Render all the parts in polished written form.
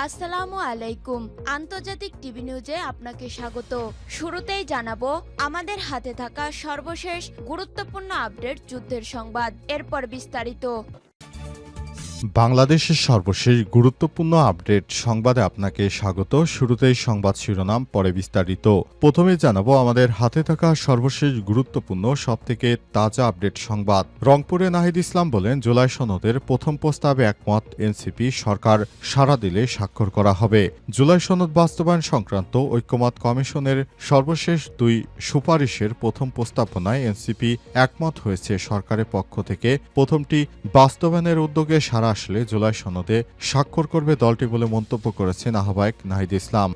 আসসালামু আলাইকুম। আন্তর্জাতিক টিভি নিউজে আপনাকে স্বাগত। শুরুতেই জানাবো আমাদের হাতে থাকা সর্বশেষ গুরুত্বপূর্ণ আপডেট যুদ্ধের সংবাদ, এরপর বিস্তারিত। বাংলাদেশের সর্বশেষ গুরুত্বপূর্ণ আপডেট সংবাদে আপনাকে স্বাগত। শুরুতেই সংবাদ শিরোনাম, পরে বিস্তারিত। প্রথমে জানাবো আমাদের হাতে থাকা সর্বশেষ গুরুত্বপূর্ণ সবথেকে তাজা আপডেট সংবাদ। রংপুরে নাহিদ ইসলাম বলেন, জুলাই সনদের প্রথম প্রস্তাবে একমত এনসিপি, সরকার সাড়া দিলে স্বাক্ষর করা হবে। জুলাই সনদ বাস্তবায়ন সংক্রান্ত ঐক্যমত কমিশনের সর্বশেষ দুই সুপারিশের প্রথম প্রস্তাবনায় এনসিপি একমত হয়েছে। সরকারের পক্ষ থেকে প্রথমটি বাস্তবায়নের উদ্যোগে সাড়া আসলে জুলাই সনদে স্বাক্ষর করবে দলটি বলে মন্তব্য করেছেন আহ্বায়ক নাহিদ ইসলাম।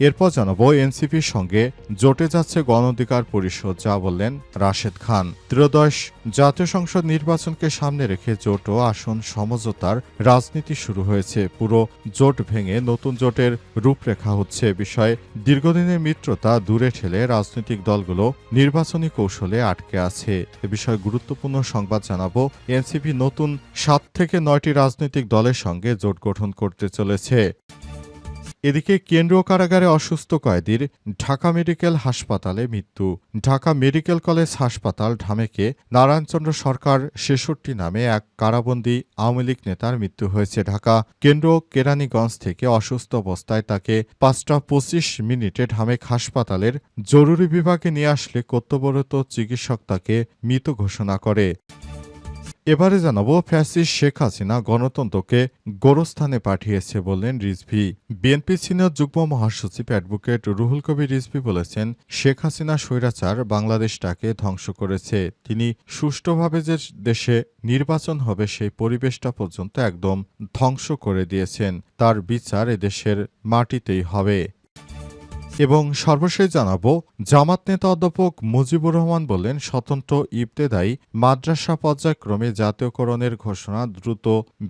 এরপর জানাবো এনসিপির সঙ্গে জোটে যাচ্ছে গণ অধিকার পরিষদ, যা বললেন রাশেদ খান। ত্রয়োদশ জাতীয় সংসদ নির্বাচনকে সামনে রেখে জোট ও আসন সমঝোতার রাজনীতি শুরু হয়েছে। পুরো জোট ভেঙে নতুন জোটের রূপরেখা হচ্ছে। বিষয়ে দীর্ঘদিনের মিত্রতা দূরে ঠেলে রাজনৈতিক দলগুলো নির্বাচনী কৌশলে আটকে আছে। এ বিষয়ে গুরুত্বপূর্ণ সংবাদ জানাবো। এনসিপি নতুন 7 থেকে 9টি রাজনৈতিক দলের সঙ্গে জোট গঠন করতে চলেছে। এদিকে কেন্দ্রীয় কারাগারে অসুস্থ কয়েদির ঢাকা মেডিকেল হাসপাতালে মৃত্যু। ঢাকা মেডিকেল কলেজ হাসপাতাল ঢামেকে নারায়ণচন্দ্র সরকার ৬৬ নামে এক কারাবন্দী আওয়ামী লীগ নেতার মৃত্যু হয়েছে। ঢাকা কেন্দ্র কেরানীগঞ্জ থেকে অসুস্থ অবস্থায় তাকে 5টা 25 মিনিটে ঢামেক হাসপাতালের জরুরি বিভাগে নিয়ে আসলে কর্তব্যরত চিকিৎসক তাকে মৃত ঘোষণা করে। এবারে জানাবো ফ্যাসিস্ট শেখ হাসিনা গণতন্ত্রকে গোরস্থানে পাঠিয়েছে বললেন রিজভী। বিএনপি সিনিয়র যুগ্ম মহাসচিব অ্যাডভোকেট রুহুল কবির রিজভী বলেছেন, শেখ হাসিনা স্বৈরাচার বাংলাদেশটাকে ধ্বংস করেছে। তিনি সুষ্ঠুভাবে যে দেশে নির্বাচন হবে সেই পরিবেশটা পর্যন্ত একদম ধ্বংস করে দিয়েছেন। তার বিচার এদেশের মাটিতেই হবে। এবং সর্বশেষ জানাবো জামাত নেতা অধ্যাপক মুজিবুর রহমান বললেন, স্বতন্ত্র ইবতেদায়ী মাদ্রাসা পর্যায়ক্রমে জাতীয়করণের ঘোষণা দ্রুত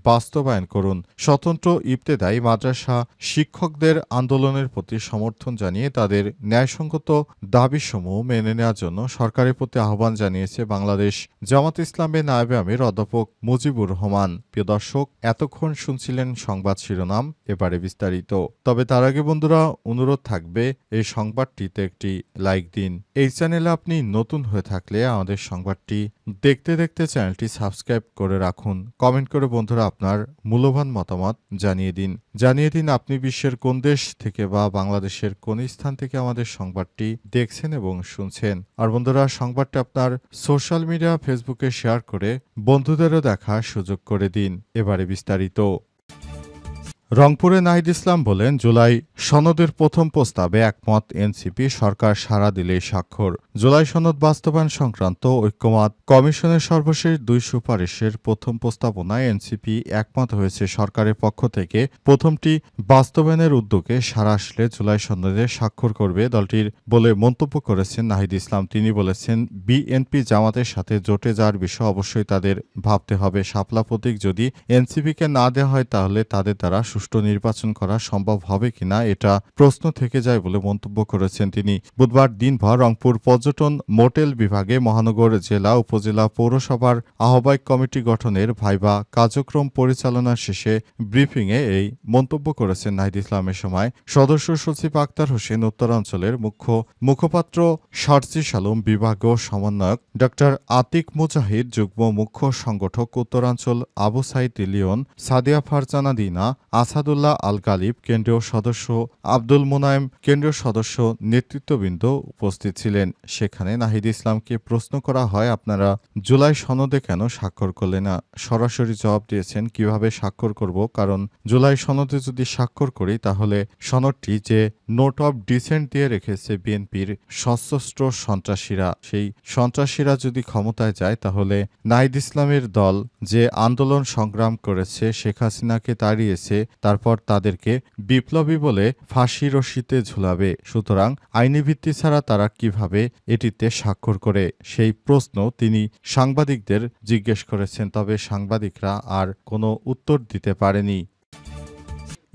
বাস্তবায়ন করুন। স্বতন্ত্র ইবতেদায়ী মাদ্রাসা শিক্ষকদের আন্দোলনের প্রতি সমর্থন জানিয়ে তাদের ন্যায়সঙ্গত দাবিসমূহ মেনে নেওয়ার জন্য সরকারের প্রতি আহ্বান জানিয়েছে বাংলাদেশ জামাত ইসলামের নায়েবে আমির অধ্যাপক মুজিবুর রহমান। প্রিয় দর্শক, এতক্ষণ শুনছিলেন সংবাদ শিরোনাম, এবারে বিস্তারিত। তবে তার আগে বন্ধুরা, অনুরোধ থাকবে এই সংবাদটিতে একটি লাইক দিন। এই চ্যানেলে আপনি নতুন হয়ে থাকলে আমাদের সংবাদটি দেখতে দেখতে চ্যানেলটি সাবস্ক্রাইব করে রাখুন। কমেন্ট করে বন্ধুরা আপনার মূল্যবান মতামত জানিয়ে দিন আপনি বিশ্বের কোন দেশ থেকে বা বাংলাদেশের কোন স্থান থেকে আমাদের সংবাদটি দেখছেন এবং শুনছেন। আর বন্ধুরা, সংবাদটি আপনার সোশ্যাল মিডিয়া ফেসবুকে শেয়ার করে বন্ধুদেরও দেখার সুযোগ করে দিন। এবারে বিস্তারিত। রংপুরে নাহিদ ইসলাম বলেন, জুলাই সনদের প্রথম প্রস্তাবে একমত এনসিপি, সরকার সাড়া দিলেই স্বাক্ষর। জুলাই সনদ বাস্তবায়ন সংক্রান্ত ঐক্যমত কমিশনের সর্বশেষ দুই সুপারিশের প্রথম প্রস্তাবনায় এনসিপি একমত হয়েছে। সরকারের পক্ষ থেকে প্রথমটি বাস্তবায়নের উদ্যোগে সাড়া আসলে জুলাই সনদে স্বাক্ষর করবে দলটির বলে মন্তব্য করেছেন নাহিদ ইসলাম। তিনি বলেছেন, বিএনপি জামাতের সাথে জোটে যাওয়ার বিষয়ে অবশ্যই তাদের ভাবতে হবে। শাপলা প্রতীক যদি এনসিপিকে না দেওয়া হয় তাহলে তাদের দ্বারা সুষ্ঠু নির্বাচন করা সম্ভব হবে কিনা এটা প্রশ্ন থেকে যায় বলে মন্তব্য করেছেন তিনি। বুধবার দিনভর রংপুর পর্যটন মোটেল বিভাগে মহানগর জেলা উপজেলা পৌরসভার আহ্বায়ক কমিটি গঠনের ভাইবা কার্যক্রম পরিচালনা শেষে ব্রিফিংয়ে এই মন্তব্য করেছেন নাহিদ ইসলামের সময় সদস্য সচিব আক্তার হোসেন, উত্তরাঞ্চলের মুখপাত্র শারজিস আলম, বিভাগীয় সমন্বয়ক ডক্টর আতিক মুজাহিদ, যুগ্ম মুখ্য সংগঠক উত্তরাঞ্চল আবু সাইদ লিওন, সাদিয়া ফারজানা দিনা, আসাদুল্লাহ আল গালিব, কেন্দ্রীয় সদস্য আব্দুল মোনায়েম, কেন্দ্রীয় সদস্য নেতৃত্ববৃন্দ উপস্থিত ছিলেন। সেখানে নাহিদ ইসলামকে প্রশ্ন করা হয়, আপনারা জুলাই সনদে কেন স্বাক্ষর করলেন না? সরাসরি জবাব দিয়েছেন, কিভাবে স্বাক্ষর করব, কারণ জুলাই সনদে যদি স্বাক্ষর করি তাহলে সনদটি যে নোট অব ডিসেন্ট দিয়ে রেখেছে বিএনপির সশস্ত্র সন্ত্রাসীরা, সেই সন্ত্রাসীরা যদি ক্ষমতায় যায় তাহলে নাহিদ ইসলামের দল যে আন্দোলন সংগ্রাম করেছে, শেখ হাসিনাকে তাড়িয়েছে, তারপর তাদেরকে বিপ্লবী বলে ফাঁসি রশিতে ঝুলাবে। সুতরাং আইনি ভিত্তি ছাড়া তারা কিভাবে এটিতে স্বাক্ষর করে, সেই প্রশ্ন তিনি সাংবাদিকদের জিজ্ঞেস করেছেন। তবে সাংবাদিকরা আর কোনো উত্তর দিতে পারেনি।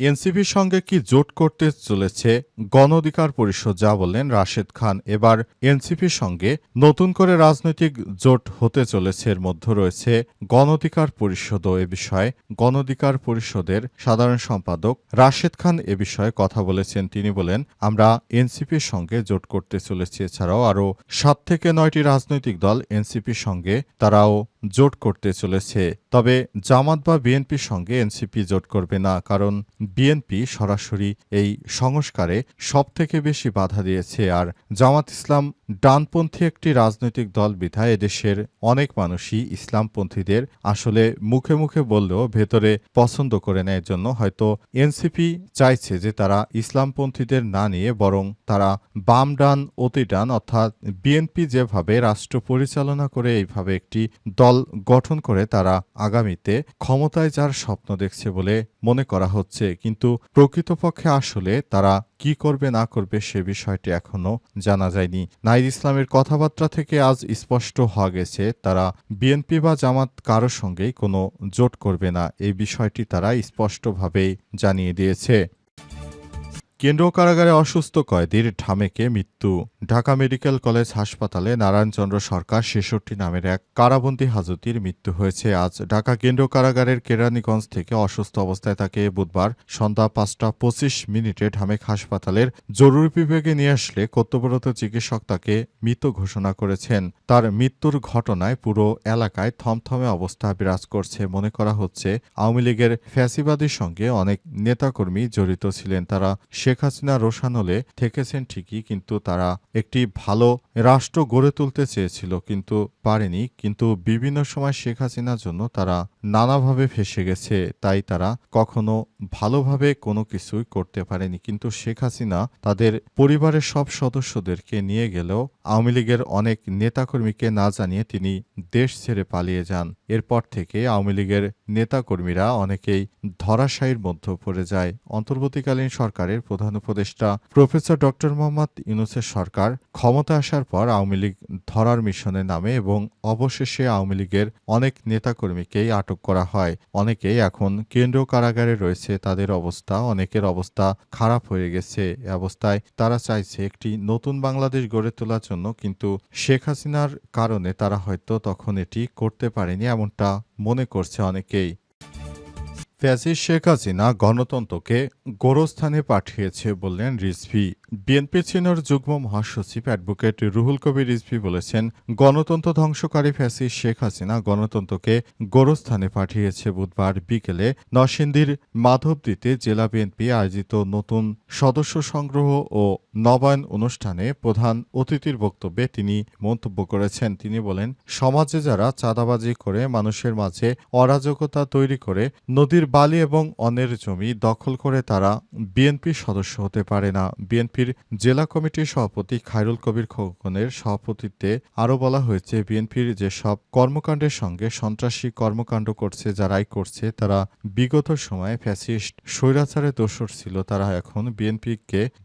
এনসিপির সঙ্গে কি জোট করতে চলেছে গণ অধিকার পরিষদ, যা বললেন রাশেদ খান। এবার এনসিপির সঙ্গে নতুন করে রাজনৈতিক জোট হতে চলেছে, এর মধ্যে রয়েছে গণ অধিকার পরিষদও। এ বিষয়ে গণ অধিকার পরিষদের সাধারণ সম্পাদক রাশেদ খান এ বিষয়ে কথা বলেছেন। তিনি বলেন, আমরা এনসিপির সঙ্গে জোট করতে চলেছি। এছাড়াও আরও 7 থেকে 9টি রাজনৈতিক দল এনসিপির সঙ্গে তারাও জোট করতে চলেছে। তবে জামাত বা বিএনপির সঙ্গে এনসিপি জোট করবে না, কারণ বিএনপি সরাসরি এই সংস্কারে সবথেকে বেশি বাধা দিয়েছে। আর জামাত ইসলাম ডানপন্থী একটি রাজনৈতিক দল বিধায় এদেশের অনেক মানুষই ইসলামপন্থীদের আসলে মুখে মুখে বললেও ভেতরে পছন্দ করে নেয়। জন্য হয়তো এনসিপি চাইছে যে তারা ইসলামপন্থীদের না নিয়ে বরং তারা বাম ডান অতি ডান অর্থাৎ বিএনপি যেভাবে রাষ্ট্র পরিচালনা করে এইভাবে একটি দল গঠন করে তারা আগামীতে ক্ষমতায় যাওয়ার স্বপ্ন দেখছে বলে মনে করা হচ্ছে। কিন্তু প্রকৃতপক্ষে আসলে তারা কি করবে না করবে সে বিষয়টি এখনো জানা যায়নি। নাহিদ ইসলামের কথাবার্তা থেকে আজ স্পষ্ট হওয়া গেছে তারা বিএনপি বা জামাত কারো সঙ্গেই কোনো জোট করবে না। এই বিষয়টি তারা স্পষ্টভাবেই জানিয়ে দিয়েছে। কেন্দ্রীয় কারাগারে অসুস্থ কয়েদির ঢামেকে মৃত্যু। ঢাকা মেডিকেল কলেজ হাসপাতালে নারায়ণচন্দ্র সরকার ৬৬ নামের এক কারাবন্দী হাজতির মৃত্যু হয়েছে আজ। ঢাকা কেন্দ্রীয় কারাগারের কেরানীগঞ্জ থেকে অসুস্থ অবস্থায় তাকে বুধবার সন্ধ্যা ৫টা ২৫ ঢামেক হাসপাতালের জরুরি বিভাগে নিয়ে আসলে কর্তব্যরত চিকিৎসক তাকে মৃত ঘোষণা করেছেন। তার মৃত্যুর ঘটনায় পুরো এলাকায় থমথমে অবস্থা বিরাজ করছে। মনে করা হচ্ছে আওয়ামী লীগের ফ্যাসিবাদীর সঙ্গে অনেক নেতাকর্মী জড়িত ছিলেন। তারা শেখ হাসিনা রোশানলে থেকেছেন ঠিকই, কিন্তু তারা একটি ভালো রাষ্ট্র গড়ে তুলতে চেয়েছিল কিন্তু পারেনি। কিন্তু বিভিন্ন সময় শেখ হাসিনার জন্য তারা নানাভাবে ফেঁসে গেছে, তাই তারা কখনো ভালোভাবে কোনো কিছুই করতে পারেনি। কিন্তু শেখ হাসিনা তাদের পরিবারের সব সদস্যদেরকে নিয়ে গেলেও আওয়ামী লীগের অনেক নেতাকর্মীকে না জানিয়ে তিনি দেশ ছেড়ে পালিয়ে যান। এরপর থেকে আওয়ামী লীগের নেতাকর্মীরা অনেকেই ধরাশায়ীর মধ্যে পড়ে যায়। অন্তর্বর্তীকালীন সরকারের প্রধান উপদেষ্টা প্রফেসর ডক্টর মোহাম্মদ ইউনূসের সরকার ক্ষমতা আসার পর আওয়ামী লীগ ধরার মিশনে নামে এবং অবশেষে আওয়ামী লীগের অনেক নেতাকর্মীকেই আটক করা হয়। অনেকেই এখন কেন্দ্রীয় কারাগারে রয়েছে, তাদের অবস্থা অনেকের অবস্থা খারাপ হয়ে গেছে। এ অবস্থায় তারা চাইছে একটি নতুন বাংলাদেশ গড়ে তোলার জন্য, কিন্তু শেখ হাসিনার কারণে তারা হয়তো তখন এটি করতে পারেনি, এমনটা মনে করছে অনেকেই। ফ্যাসিস্ট শেখ হাসিনা গণতন্ত্রকে গোরস্থানে পাঠিয়েছে বললেন রিজভী। বিএনপি সিনিয়র যুগ্ম মহাসচিব অ্যাডভোকেট রুহুল কবির রিজভী বলেছেন, গণতন্ত্র ধ্বংসকারী ফ্যাসিস্ট শেখ হাসিনা গণতন্ত্রকে গোরস্থানে পাঠিয়েছে। বুধবার বিকেলে নরসিংদীর মাধবদীতে জেলা বিএনপি আয়োজিত নতুন সদস্য সংগ্রহ ও নবায়ন অনুষ্ঠানে প্রধান অতিথির বক্তব্যে তিনি মন্তব্য করেছেন। তিনি বলেন, সমাজে যারা চাঁদাবাজি করে মানুষের মাঝে অরাজকতা তৈরি করে নদীর বালি এবং অন্যের জমি দখল করে তারা বিএনপির সদস্য হতে পারে না। বিএনপির জেলা কমিটির সভাপতি খায়রুল কবির খোকনের সভাপতিত্বে আরও বলা হয়েছে, বিএনপির যেসব কর্মকাণ্ডের সঙ্গে সন্ত্রাসী কর্মকাণ্ড করছে যারাই করছে তারা বিগত সময়ে ফ্যাসিস্ট স্বৈরাচারের দোসর ছিল। তারা এখন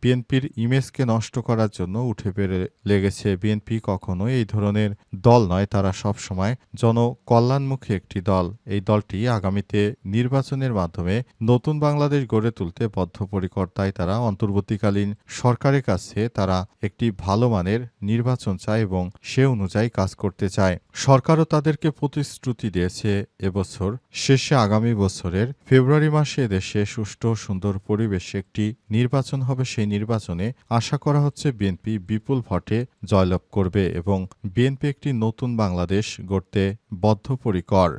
বিএনপির ইমেজকে নষ্ট করার জন্য উঠে বেড়ে লেগেছে। বিএনপি কখনো এই ধরনের দল নয়, তারা সব সময় জনকল্যাণমুখী একটি দল। এই দলটি আগামীতে নির্বাচনের মাধ্যমে নতুন বাংলাদেশ গড়ে তুলতে বদ্ধপরিকর। তাই তারা অন্তর্বর্তীকালীন সরকারের কাছে তারা একটি ভালো মানের নির্বাচন চায় এবং সে অনুযায়ী কাজ করতে চায়। সরকারও তাদেরকে প্রতিশ্রুতি দিয়েছে এবছর শেষে আগামী বছরের ফেব্রুয়ারি মাসে দেশে সুষ্ঠু সুন্দর পরিবেশে একটি নির্বাচন হবে। সেই নির্বাচনে আশা করা হচ্ছে বিএনপি বিপুল ভোটে জয়লাভ করবে এবং বিএনপি একটি নতুন বাংলাদেশ গড়তে বদ্ধপরিকর।